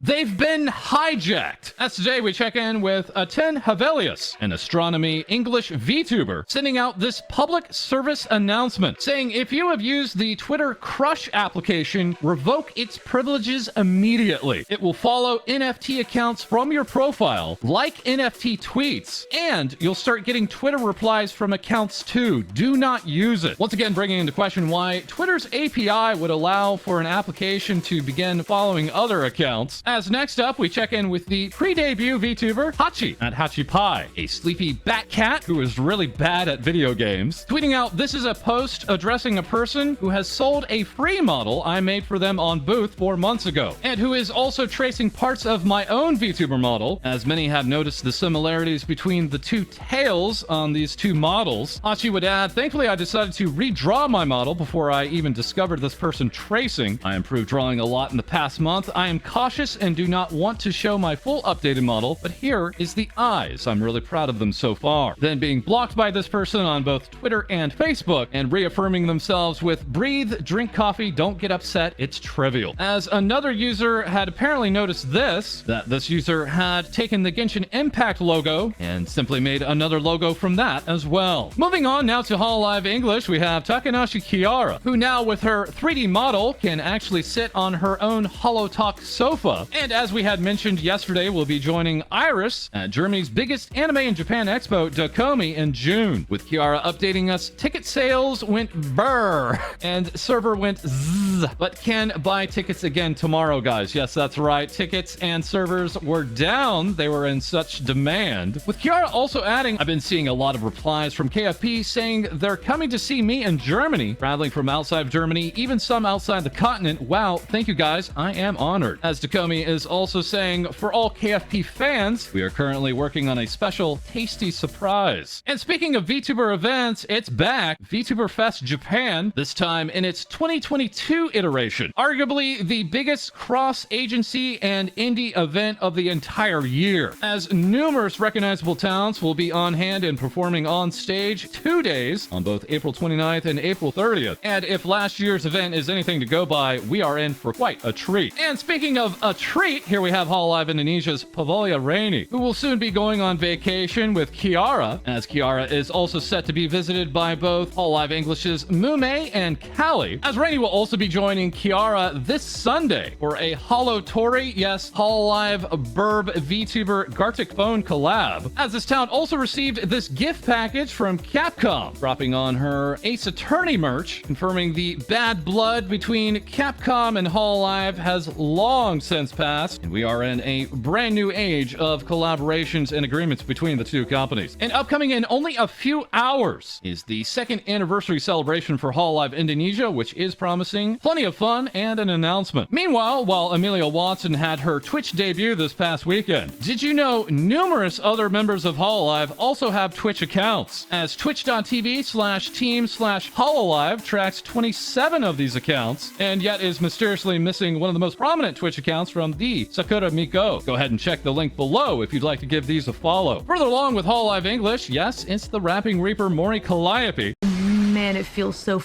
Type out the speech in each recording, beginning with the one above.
They've been hijacked. As today we check in with Aten Havelius, an astronomy English VTuber, sending out this public service announcement saying if you have used the Twitter Crush application, revoke its privileges immediately. It will follow NFT accounts from your profile, like NFT tweets, and you'll start getting Twitter replies from accounts too. Do not use it. Once again, bringing into question why Twitter's API would allow for an application to begin following other accounts. As next up, we check in with the pre-debut VTuber Hachi at HachiPie, a sleepy bat cat who is really bad at video games, tweeting out, "This is a post addressing a person who has sold a free model I made for them on Booth 4 months ago, and who is also tracing parts of my own VTuber model, as many have noticed the similarities between the two tails on these two models." Hachi would add, "Thankfully, I decided to redraw my model before I even discovered this person tracing. I improved drawing a lot in the past month. I am cautious and do not want to show my full updated model, but here is the eyes. I'm really proud of them so far." Then being blocked by this person on both Twitter and Facebook, and reaffirming themselves with, "Breathe, drink coffee, don't get upset, it's trivial." As another user had apparently noticed that this user had taken the Genshin Impact logo and simply made another logo from that as well. Moving on now to Hololive English, we have Takanashi Kiara, who now with her 3D model can actually sit on her own HoloTalk sofa. And as we had mentioned yesterday, we'll be joining Iris at Germany's biggest anime in Japan expo, DoKomi, in June. With Kiara updating us, ticket sales went brrr and server went zzz, but can buy tickets again tomorrow, guys. Yes, that's right. Tickets and servers were down. They were in such demand. With Kiara also adding, "I've been seeing a lot of replies from KFP saying they're coming to see me in Germany, traveling from outside of Germany, even some outside the continent. Wow, thank you guys. I am honored." As DoKomi is also saying, "For all KFP fans, we are currently working on a special tasty surprise." And speaking of VTuber events, it's back. VTuber Fest Japan, this time in its 2022 iteration. Arguably the biggest cross-agency and indie event of the entire year, as numerous recognizable talents will be on hand and performing on stage 2 days on both April 29th and April 30th. And if last year's event is anything to go by, we are in for quite a treat. And speaking of a treat, here we have Hololive Indonesia's Pavolia Rainey, who will soon be going on vacation with Kiara, as Kiara is also set to be visited by both Hololive English's Mume and Callie, as Rainey will also be joining Kiara this Sunday for a Holotori, yes, Hololive Burb VTuber Gartic Phone collab, as this talent also received this gift package from Capcom, dropping on her Ace Attorney merch, confirming the bad blood between Capcom and Hololive has long since passed, and we are in a brand new age of collaborations and agreements between the two companies. And upcoming in only a few hours is the second anniversary celebration for Hololive Indonesia, which is promising plenty of fun and an announcement. Meanwhile, while Amelia Watson had her Twitch debut this past weekend, did you know numerous other members of Hololive also have Twitch accounts, as twitch.tv/team/Hololive tracks 27 of these accounts, and yet is mysteriously missing one of the most prominent Twitch accounts from the Sakura Miko. Go ahead and check the link below if you'd like to give these a follow. Further along with Hololive English, yes, it's the rapping reaper Mori Calliope. Man, it feels so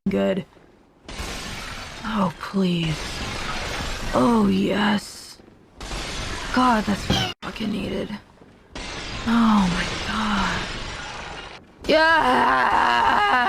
good. Oh, please. Oh, yes. God, that's fucking needed. Oh my god. Yes!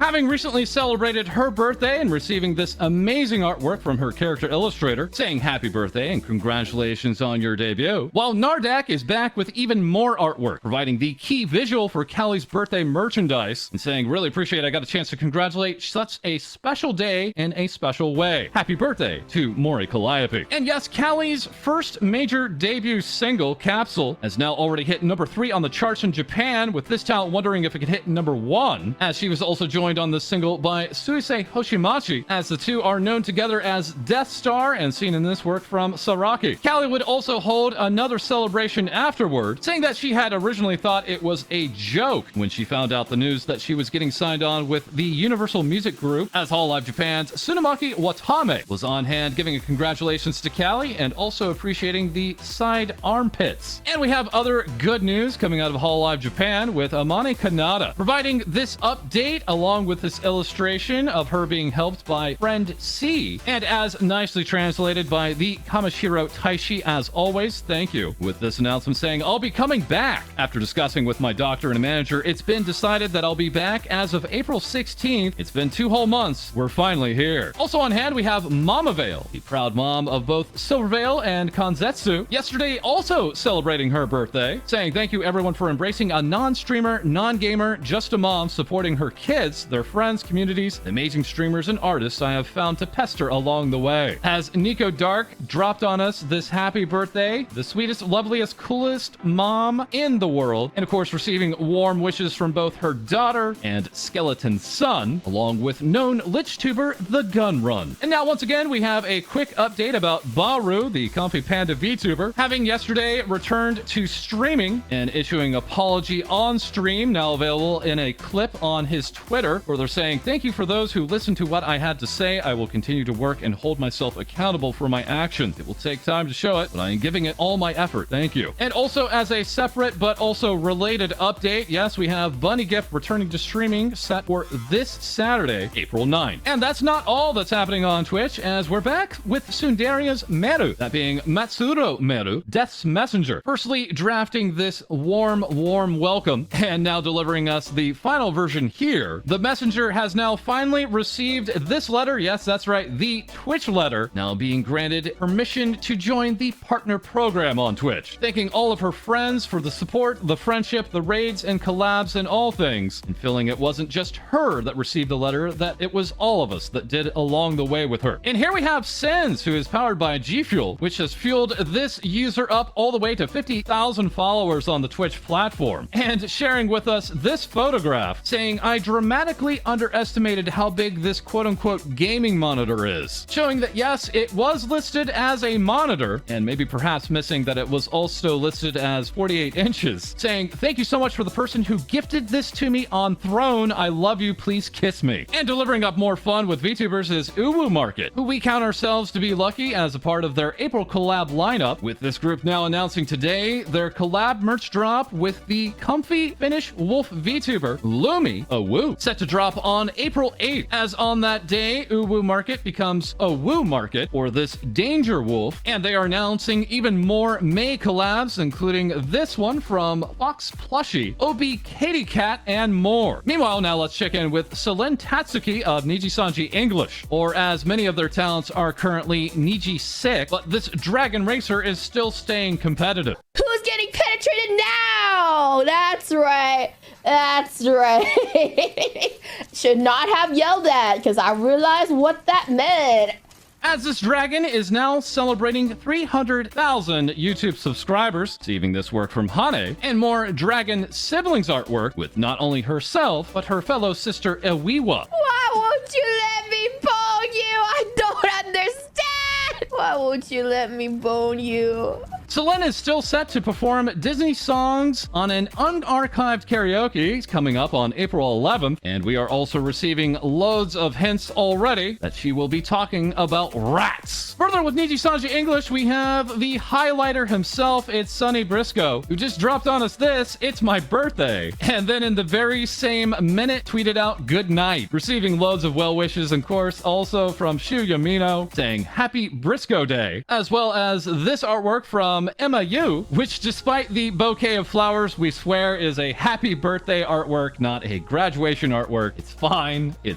Having recently celebrated her birthday and receiving this amazing artwork from her character illustrator, saying happy birthday and congratulations on your debut, while Nardak is back with even more artwork, providing the key visual for Callie's birthday merchandise, and saying, "Really appreciate I got a chance to congratulate such a special day in a special way. Happy birthday to Mori Calliope." And yes, Callie's first major debut single, Capsule, has now already hit number 3 on the charts in Japan, with this talent wondering if it could hit number 1, as she was also joined on this single by Suisei Hoshimachi, as the two are known together as Death Star and seen in this work from Saraki. Callie would also hold another celebration afterward, saying that she had originally thought it was a joke when she found out the news that she was getting signed on with the Universal Music Group, as Hololive Japan's Tsunamaki Watame was on hand giving a congratulations to Callie and also appreciating the side armpits. And we have other good news coming out of Hololive Japan, with Amane Kanata providing this update along along with this illustration of her being helped by friend C, and as nicely translated by the Kamashiro Taishi as always, thank you, with this announcement saying, I'll be coming back. After discussing with my doctor and manager, it's been decided that I'll be back as of April 16th. It's been 2 whole months. We're finally here. Also on hand, we have MamaVale, the proud mom of both Silvervale and Kanzetsu. Yesterday, also celebrating her birthday, saying thank you everyone for embracing a non-streamer, non-gamer, just a mom, supporting her kids, their friends, communities, the amazing streamers and artists I have found to pester along the way. As Nico Dark dropped on us this happy birthday, the sweetest, loveliest, coolest mom in the world, and of course receiving warm wishes from both her daughter and skeleton son, along with known LichTuber The Gun Run. And now once again, we have a quick update about Bahroo, the Comfy Panda VTuber, having yesterday returned to streaming and issuing apology on stream, now available in a clip on his Twitter, where they're saying, thank you for those who listened to what I had to say. I will continue to work and hold myself accountable for my actions. It will take time to show it, but I am giving it all my effort. Thank you. And also as a separate but also related update, yes, we have Bunny Gift returning to streaming set for this Saturday, April 9th. And that's not all that's happening on Twitch, as we're back with Tsunderia's Meru, that being Matsuro Meru, Death's Messenger, firstly drafting this warm welcome and now delivering us the final version here. The messenger has now finally received this letter. Yes, that's right, the Twitch letter, now being granted permission to join the partner program on Twitch. Thanking all of her friends for the support, the friendship, the raids and collabs and all things, and feeling it wasn't just her that received the letter, that it was all of us that did along the way with her. And here we have Senz, who is powered by G Fuel, which has fueled this user up all the way to 50,000 followers on the Twitch platform, and sharing with us this photograph saying, I dramatically underestimated how big this quote-unquote gaming monitor is, showing that yes, it was listed as a monitor, and maybe perhaps missing that it was also listed as 48 inches, saying, thank you so much for the person who gifted this to me on Throne. I love you, please kiss me. And delivering up more fun with VTubers is Uwu Market, who we count ourselves to be lucky as a part of their April collab lineup, with this group now announcing today their collab merch drop with the comfy Finnish wolf VTuber Lumi, Owu, set to drop on April 8th, as on that day Uwu Market becomes Owu Market for this Danger Wolf, and they are announcing even more May collabs, including this one from Fox Plushie, Obi Katy Cat, and more. Meanwhile, now let's check in with Selen Tatsuki of Nijisanji English, or as many of their talents are currently Niji sick, but this Dragon Racer is still staying competitive. Who's getting penetrated now? That's right. That's right. Should not have yelled at, because I realized what that meant. As this dragon is now celebrating 300,000 YouTube subscribers, receiving this work from Hane, and more dragon siblings artwork with not only herself, but her fellow sister Ewiwa. Why won't you let me bone you? I don't understand. Why won't you let me bone you? Selen is still set to perform Disney songs on an unarchived karaoke coming up on April 11th, and we are also receiving loads of hints already that she will be talking about rats. Further with Nijisanji English, we have the highlighter himself, it's Sonny Brisko, who just dropped on us this, it's my birthday, and then in the very same minute tweeted out good night, receiving loads of well wishes, and of course also from Shu Yamino saying happy Brisko Day, as well as this artwork from Emma Yu, which despite the bouquet of flowers we swear is a happy birthday artwork, not a graduation artwork. It's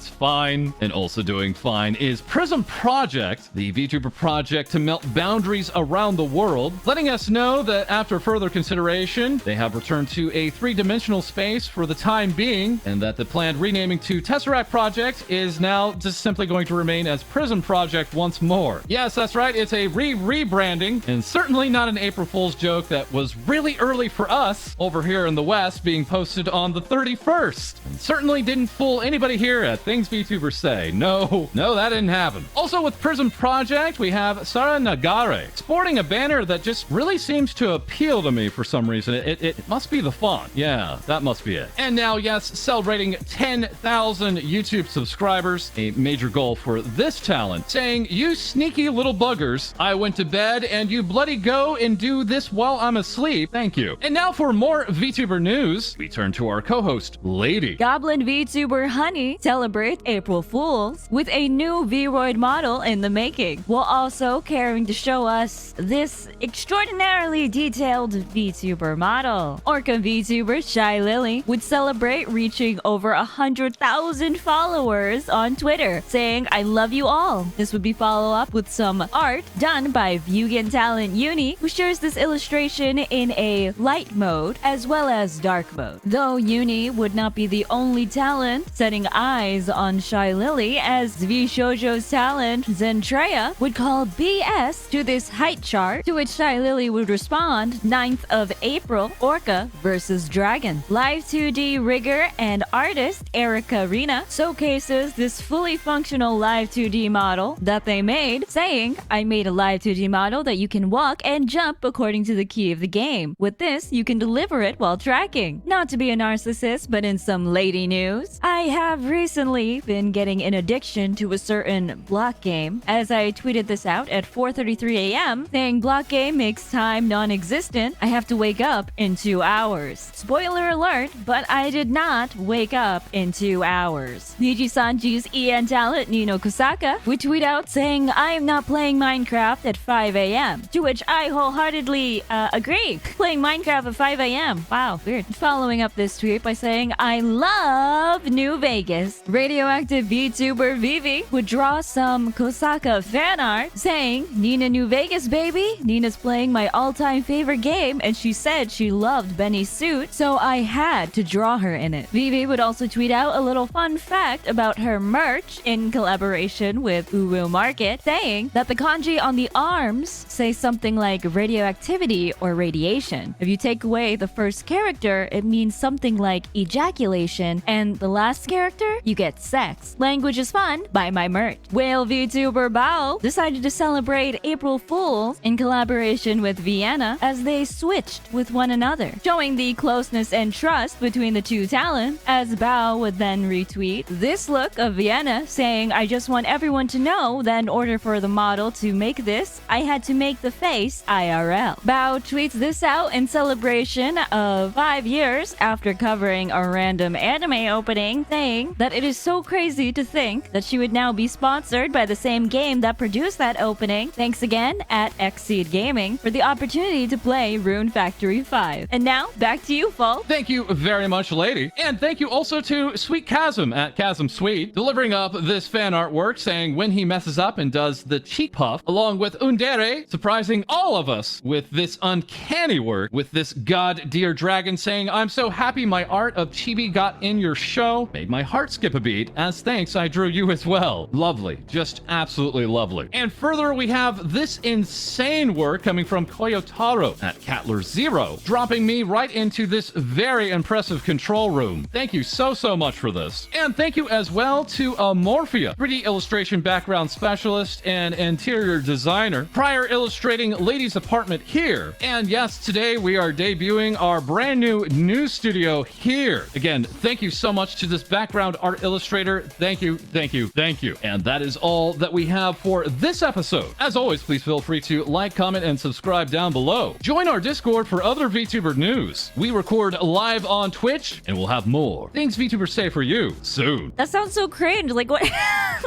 fine, and also doing fine is Prism Project, the VTuber project to melt boundaries around the world, letting us know that after further consideration, they have returned to a three-dimensional space for the time being, and that the planned renaming to Tesseract Project is now just simply going to remain as Prism Project once more. Yes, that's right, it's a rebranding, and certainly not an April Fool's joke that was really early for us over here in the West, being posted on the 31st. And certainly didn't fool anybody here at Things VTubers Say. No, that didn't happen. Also with Prism Project, we have Sara Nagare, sporting a banner that just really seems to appeal to me for some reason. It must be the font. Yeah, that must be it. And now, yes, celebrating 10,000 YouTube subscribers, a major goal for this talent, saying, you sneaky little buggers, I went to bed and you bloody go and do this while I'm asleep. Thank you. And now for more VTuber news, we turn to our co-host, Lae-Dee. Goblin VTuber Honey celebrates April Fools with a new Vroid model in the making, while also caring to show us this extraordinarily detailed VTuber model. Orca VTuber Shy Lily would celebrate reaching over 100,000 followers on Twitter, saying, "I love you all." This would be followed up with some art done by Vugan talent Uni, who shares this illustration in a light mode as well as dark mode. Though Uni would not be the only talent setting eyes on Shy Lily, as V Shoujo's talent Zentreya would call BS to this height chart, to which Shy Lily would respond 9th of April, Orca versus Dragon. Live 2D rigger and artist Erica Rina showcases this fully functional live 2D model that they made, saying, "I made a live 2D model that you can walk and jump according to the key of the game. With this, you can deliver it while tracking." Not to be a narcissist, but in some lady news, I have recently been getting an addiction to a certain block game, as I tweeted this out at 4:33 a.m. saying block game makes time non-existent. I have to wake up in 2 hours. Spoiler alert, but I did not wake up in 2 hours. Niji Sanji's EN talent Nino Kusaka would tweet out saying, "I am not playing Minecraft at 5 a.m. To which I wholeheartedly agree. Playing Minecraft at 5 a.m. Wow, weird. Following up this tweet by saying, "I love New Vegas." Radioactive VTuber Vivi would draw some Kosaka fan art saying, "Nina New Vegas, baby. Nina's playing my all-time favorite game, and she said she loved Benny's suit, so I had to draw her in it." Vivi would also tweet out a little fun fact about her merch in collaboration with Uwu Market, saying that the kanji on the arms say something like radioactivity or radiation. If you take away the first character, it means something like ejaculation, and the last character, you get sex. Language is fun, buy my merch. Whale VTuber Bao decided to celebrate April Fools in collaboration with Vienna as they switched with one another, showing the closeness and trust between the two talents, as Bao would then retweet this look of Vienna saying, "I just want everyone to know that in order for the model to make this, I had to make the face IRL." Bao tweets this out in celebration of 5 years after covering a random anime opening, saying that it is so crazy to think that she would now be sponsored by the same game that produced that opening. Thanks again at Xseed Gaming for the opportunity to play Rune Factory 5. And now, back to you, Fault. Thank you very much, Lae-Dee. And thank you also to Sweet Chasm at Chasm Sweet, delivering up this fan artwork saying when he messes up and does the cheek puff, along with Tsundere surprising all of us with this uncanny work, with this god dear dragon saying, "I'm so happy my art of chibi got in your show. Made my heart skip a beat. As thanks, I drew you as well." Lovely. Just absolutely lovely. And further, we have this insane work coming from Koyotaro at Catler0, dropping me right into this very impressive control room. Thank you so much for this. And thank you as well to Amorphia, 3D illustration background specialist and interior designer, prior illustrating Lady's apartment here. And yes, today we are debuting our brand new news studio here. Again, thank you so much to this background art illustrator. Thank you, thank you, thank you. And that is all that we have for this episode. As always, please feel free to like, comment, and subscribe down below. Join our Discord for other VTuber news. We record live on Twitch, and we'll have more things VTubers say for you soon. That sounds so cringe. Like, what?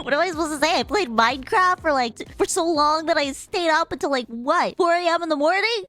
What am I supposed to say? I played Minecraft for so long that I stayed up until 4 a.m. in the morning?